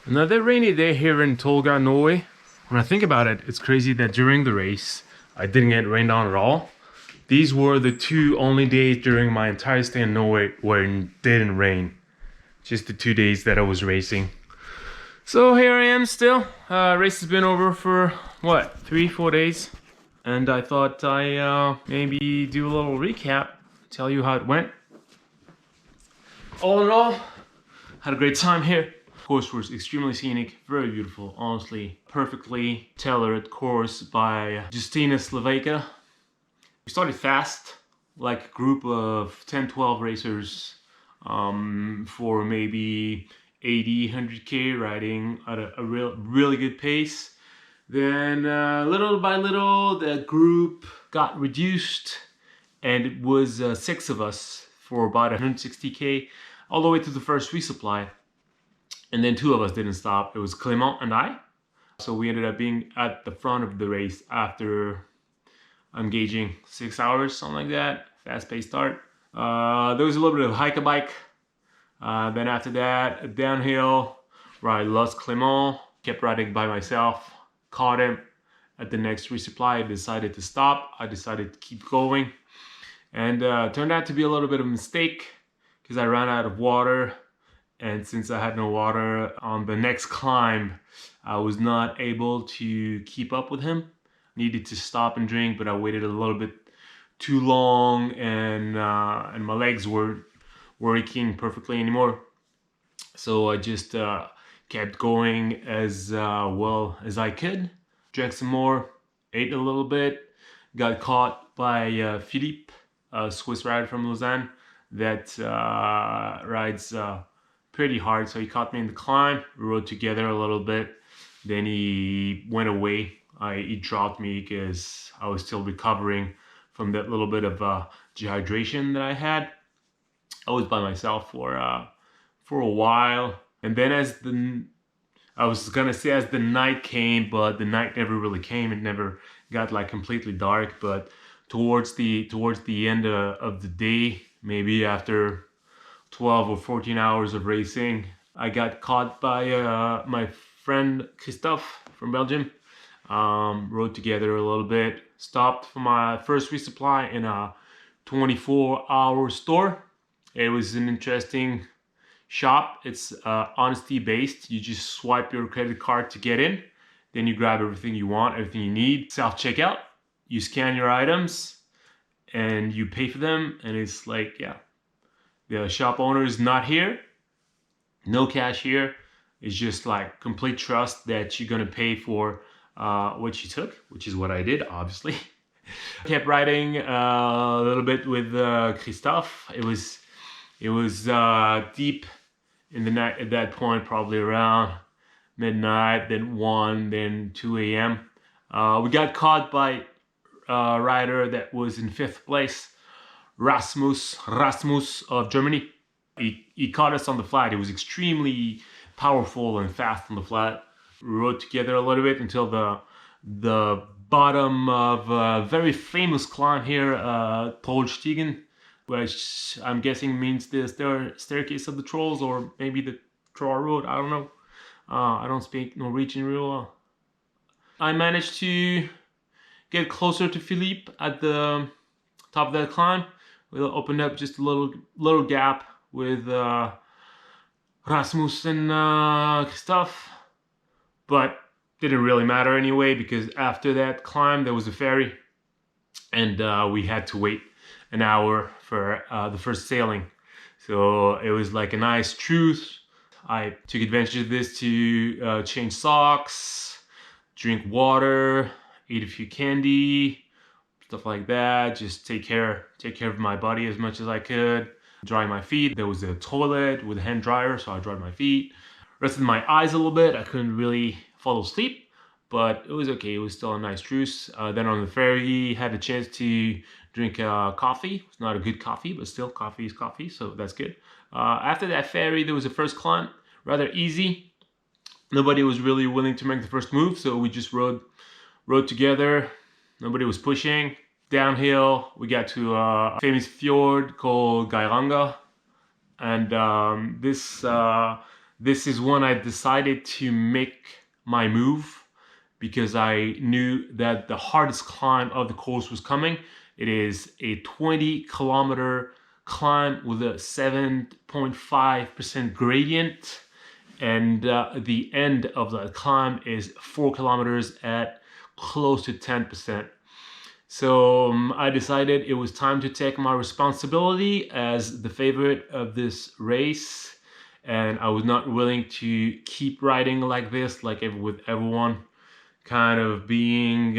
Another rainy day here in Tolga, Norway. When I think about it, it's crazy that during the race, I didn't get rained on at all. These were the two only days during my entire stay in Norway where it didn't rain. Just the 2 days that I was racing. So here I am still. Race has been over for, what, 3-4 days? And I thought I maybe do a little recap, tell you how it went. All in all, had a great time here. Course was extremely scenic, very beautiful, honestly, perfectly tailored course by Nils Laegner. We started fast, like a group of 10-12 racers for maybe 80, 100k riding at a really good pace. Then little by little, the group got reduced and it was 6 of us for about 160k all the way to the first resupply. And then 2 of us didn't stop. It was Clément and I. So we ended up being at the front of the race after engaging 6 hours, something like that. Fast-paced start. There was a little bit of hike-a-bike. Then after that, a downhill where I lost Clément. Kept riding by myself. Caught him. At the next resupply, I decided to stop. I decided to keep going. And turned out to be a little bit of a mistake because I ran out of water. And since I had no water on the next climb, I was not able to keep up with him. Needed to stop and drink, but I waited a little bit too long, and my legs weren't working perfectly anymore. So I just kept going as well as I could. Drank some more, ate a little bit, got caught by Philippe, a Swiss rider from Lausanne that rides pretty hard. So he caught me in the climb. We rode together a little bit. Then he went away. He dropped me because I was still recovering from that little bit of dehydration that I had. I was by myself for a while, and then as the night came, but the night never really came. It never got like completely dark. But towards the end of the day, maybe after 12 or 14 hours of racing, I got caught by my friend Christophe from Belgium. Rode together a little bit. Stopped for my first resupply in a 24-hour store. It was an interesting shop. It's honesty based. You just swipe your credit card to get in. Then you grab everything you want, everything you need. Self-checkout. You scan your items and you pay for them. And it's like, yeah. The shop owner is not here, no cashier. It's just like complete trust that you're gonna pay for what you took, which is what I did, obviously. I kept riding a little bit with Christophe. It was deep in the night at that point, probably around midnight, then 1, then 2 a.m. We got caught by a rider that was in 5th place. Rasmus of Germany. He caught us on the flat. He was extremely powerful and fast on the flat. We rode together a little bit until the bottom of a very famous climb here, Trollstigen, which I'm guessing means the staircase of the trolls, or maybe the troll road. I don't know. I don't speak Norwegian real well. I managed to get closer to Philippe at the top of that climb. We opened up just a little gap with Rasmus and Christophe, but didn't really matter anyway, because after that climb there was a ferry, and we had to wait an hour for the first sailing. So it was like a nice truce. I took advantage of this to change socks, drink water, eat a few candy, stuff like that. Just take care of my body as much as I could. Dry my feet. There was a toilet with a hand dryer, so I dried my feet. Rested my eyes a little bit. I couldn't really fall asleep, but it was okay. It was still a nice truce. Then on the ferry, had a chance to drink coffee. It's not a good coffee, but still coffee is coffee, so that's good. After that ferry, there was a first climb, rather easy. Nobody was really willing to make the first move, so we just rode together. Nobody was pushing. Downhill, we got to a famous fjord called Geiranger, and this This is when I decided to make my move because I knew that the hardest climb of the course was coming. It is a 20-kilometer climb with a 7.5% gradient, and the end of the climb is 4 kilometers at close to 10%. So I decided it was time to take my responsibility as the favorite of this race, and I was not willing to keep riding like this, like with everyone kind of being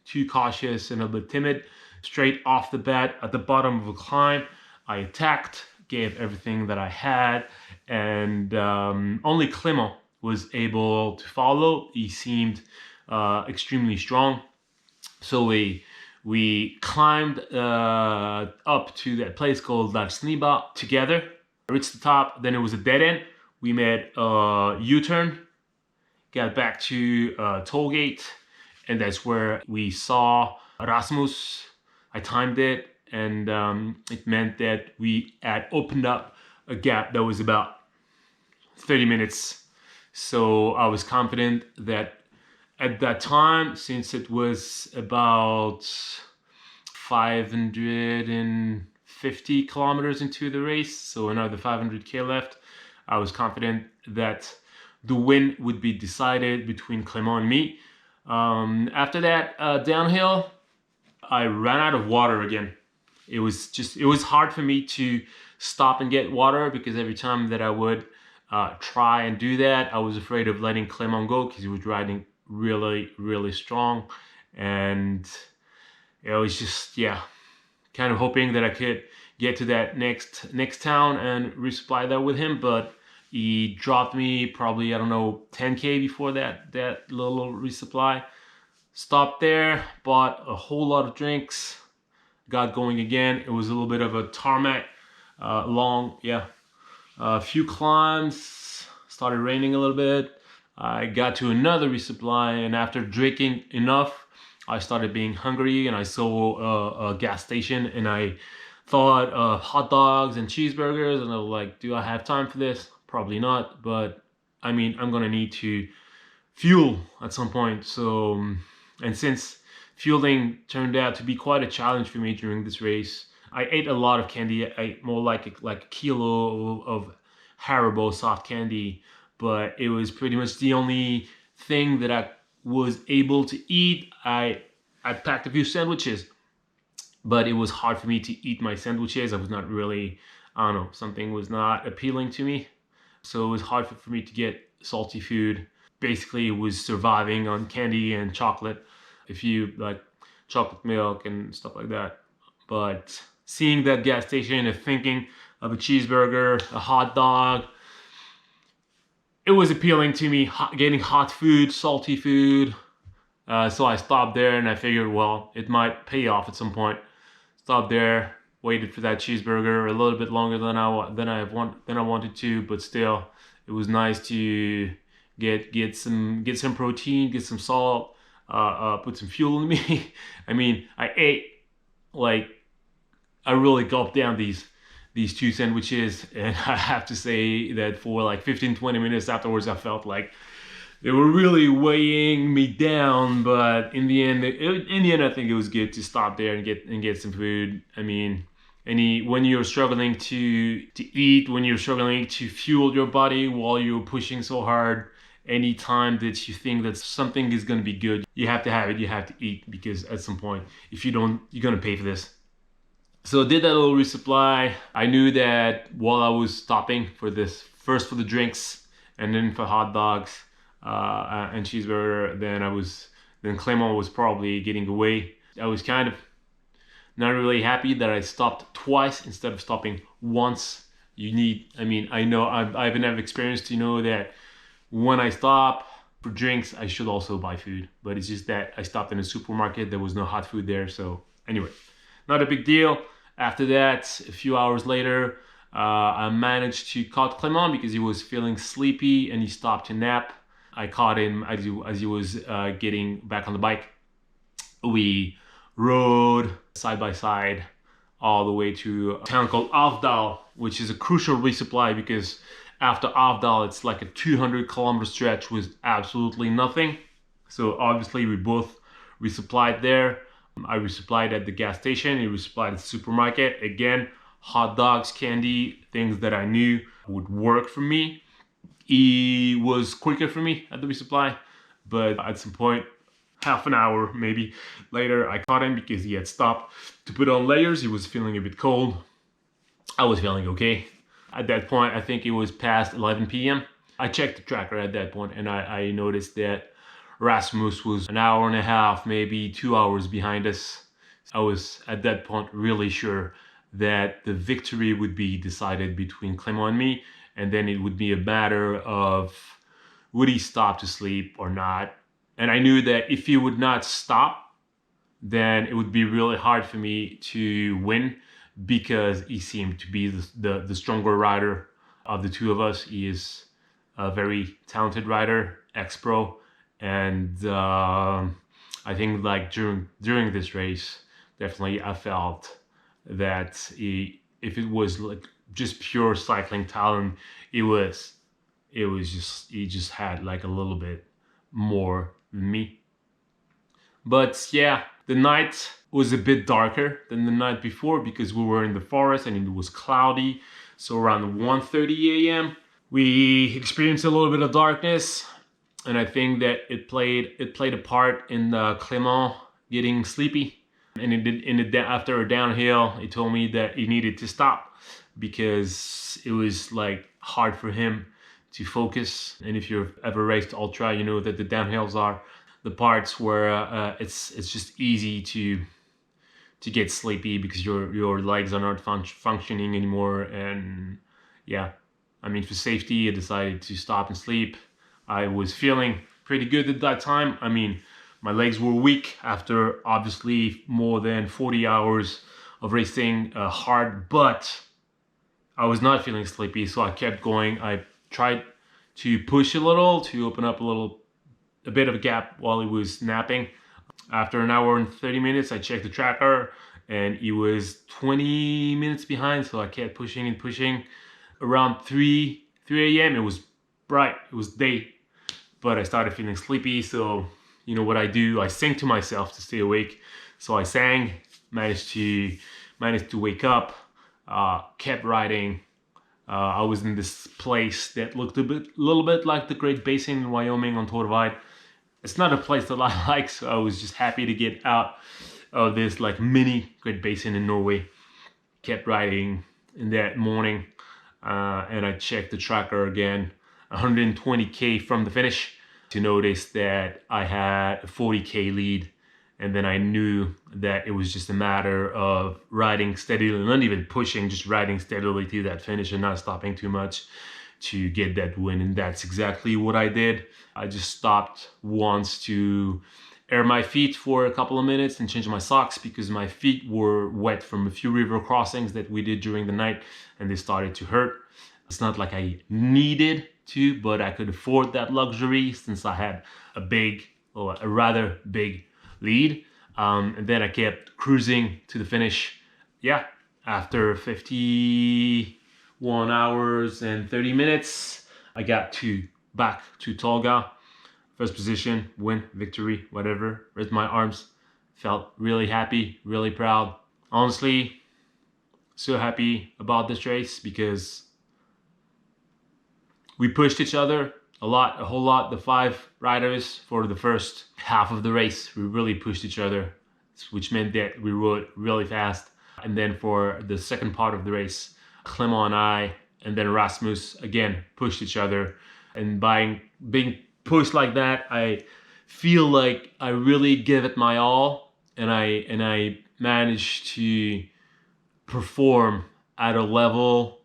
too cautious and a bit timid. Straight off the bat at the bottom of the climb, I attacked, gave everything that I had, and only Clément was able to follow. He seemed extremely strong. So we climbed up to that place called Lagsniba together. I reached the top, then it was a dead end. We made a U-turn, got back to toll gate, and that's where we saw Rasmus. I timed it, and it meant that we had opened up a gap that was about 30 minutes. So I was confident that at that time, since it was about 550 kilometers into the race, so another 500k left, I was confident that the win would be decided between Clément and me. After that downhill, I ran out of water again. It was hard for me to stop and get water because every time that I would try and do that, I was afraid of letting Clément go because he was riding really, really strong, and it was just, yeah, kind of hoping that I could get to that next town and resupply that with him, but he dropped me probably, I don't know, 10k before that little resupply. Stopped there, bought a whole lot of drinks, got going again. It was a little bit of a tarmac, long, yeah, a few climbs, started raining a little bit. I got to another resupply, and after drinking enough, I started being hungry, and I saw a gas station, and I thought of hot dogs and cheeseburgers, and I was like, do I have time for this? Probably not, but I mean, I'm gonna need to fuel at some point. So, and since fueling turned out to be quite a challenge for me during this race, I ate a lot of candy. I ate more like a kilo of Haribo soft candy, but it was pretty much the only thing that I was able to eat. I packed a few sandwiches, but it was hard for me to eat my sandwiches. I was not really, I don't know, something was not appealing to me. So it was hard for me to get salty food. Basically, it was surviving on candy and chocolate, if you like chocolate milk and stuff like that. But seeing that gas station and thinking of a cheeseburger, a hot dog, it was appealing to me, getting hot food, salty food. So I stopped there and I figured, well, it might pay off at some point. Stopped there, waited for that cheeseburger a little bit longer than I wanted to, but still, it was nice to get some protein, get some salt, put some fuel in me. I mean, I ate, like, I really gulped down these two sandwiches, and I have to say that for like 15-20 minutes afterwards, I felt like they were really weighing me down. But in the end, I think it was good to stop there and get some food. I mean, when you're struggling to eat, when you're struggling to fuel your body while you're pushing so hard, any time that you think that something is going to be good, you have to have it, you have to eat, because at some point, if you don't, you're going to pay for this. So I did that little resupply. I knew that while I was stopping for this, first for the drinks and then for hot dogs and cheeseburger, then Clément was probably getting away. I was kind of not really happy that I stopped twice instead of stopping once. I know I've enough experience to know that when I stop for drinks, I should also buy food. But it's just that I stopped in a supermarket. There was no hot food there. So anyway, not a big deal. After that, a few hours later, I managed to catch Clément because he was feeling sleepy and he stopped to nap. I caught him as he was getting back on the bike. We rode side by side all the way to a town called Afdal, which is a crucial resupply because after Avdal, it's like a 200-kilometer stretch with absolutely nothing. So obviously we both resupplied there. I resupplied at the gas station, he resupplied at the supermarket. Again, hot dogs, candy, things that I knew would work for me. He was quicker for me at the resupply, but at some point, half an hour maybe later, I caught him because he had stopped to put on layers. He was feeling a bit cold. I was feeling okay. At that point, I think it was past 11 p.m. I checked the tracker at that point and I noticed that Rasmus was an hour and a half, maybe 2 hours behind us. I was at that point really sure that the victory would be decided between Clément and me, and then it would be a matter of would he stop to sleep or not. And I knew that if he would not stop, then it would be really hard for me to win, because he seemed to be the stronger rider of the two of us. He is a very talented rider, ex-pro, and I think like during this race, definitely I felt that if it was like just pure cycling talent, he just had like a little bit more than me. But yeah, the night was a bit darker than the night before because we were in the forest and it was cloudy. So around 1:30 a.m. we experienced a little bit of darkness, and I think that it played a part in Clément getting sleepy. And after a downhill, he told me that he needed to stop because it was like hard for him to focus. And if you've ever raced ultra, you know that the downhills are the parts where it's just easy to get sleepy because your legs are not functioning anymore. And yeah, I mean, for safety, I decided to stop and sleep. I was feeling pretty good at that time. I mean, my legs were weak after obviously more than 40 hours of racing hard, but I was not feeling sleepy, so I kept going. I tried to push a little to open up a bit of a gap while he was napping. After an hour and 30 minutes, I checked the tracker and he was 20 minutes behind, so I kept pushing and pushing. Around 3 a.m. it was bright, it was day, but I started feeling sleepy. So you know what I do? I sing to myself to stay awake. So I sang, managed to wake up, kept riding. I was in this place that looked a little bit like the Great Basin in Wyoming on Torvald. It's not a place that I like, so I was just happy to get out of this like mini Great Basin in Norway. Kept riding in that morning, and I checked the tracker again, 120k from the finish, to notice that I had a 40k lead. And then I knew that it was just a matter of riding steadily, not even pushing, just riding steadily to that finish and not stopping too much to get that win. And that's exactly what I did. I just stopped once to air my feet for a couple of minutes and change my socks because my feet were wet from a few river crossings that we did during the night and they started to hurt. It's not like I needed to, but I could afford that luxury since I had a rather big lead. And then I kept cruising to the finish. Yeah, after 51 hours and 30 minutes, I got back to Tolga. First position, win, victory, whatever. Raised my arms, felt really happy, really proud. Honestly, so happy about this race because we pushed each other a whole lot. The 5 riders for the first half of the race, we really pushed each other, which meant that we rode really fast. And then for the second part of the race, Clément and I, and then Rasmus again pushed each other. And by being pushed like that, I feel like I really give it my all, and I managed to perform at a level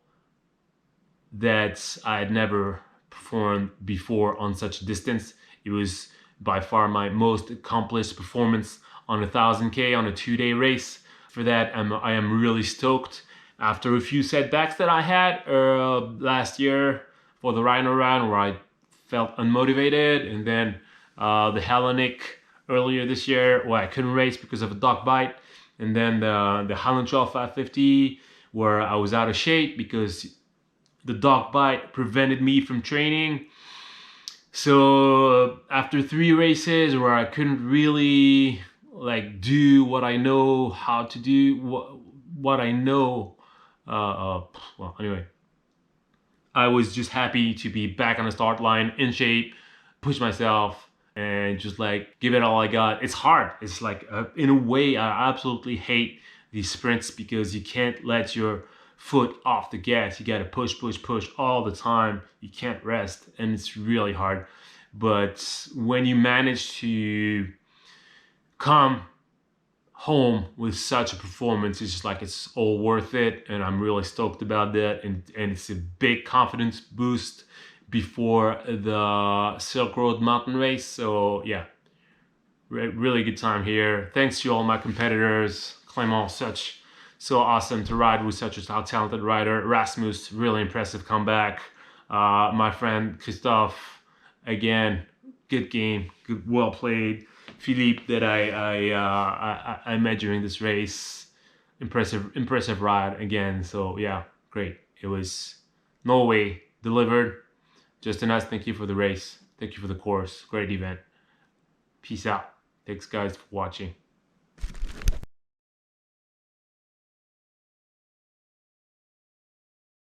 that I had never performed before on such a distance. It was by far my most accomplished performance on 1000k on a 2-day race. For that, I am really stoked. After a few setbacks that I had last year for the Rhino Round, where I felt unmotivated, and then the Hellenic earlier this year, where I couldn't race because of a dog bite, and then the Highland Trail 550, where I was out of shape because the dog bite prevented me from training. So after 3 races where I couldn't really like do what I know how to do, what I know, well, anyway, I was just happy to be back on the start line, in shape, push myself, and just like give it all I got. It's hard. It's like, in a way, I absolutely hate these sprints because you can't let your foot off the gas. You got to push, push, push all the time. You can't rest, and it's really hard. But when you manage to come home with such a performance, it's just like it's all worth it, and I'm really stoked about that. And it's a big confidence boost before the Silk Road mountain race. So yeah, really good time here. Thanks to all my competitors. Clément, so awesome to ride with such a talented rider. Rasmus, really impressive comeback. My friend Christophe, again, good game, good, well played. Philippe, that I met during this race, impressive ride again. So yeah, great. It was Norway delivered. Just a nice thank you for the race. Thank you for the course. Great event. Peace out. Thanks guys for watching.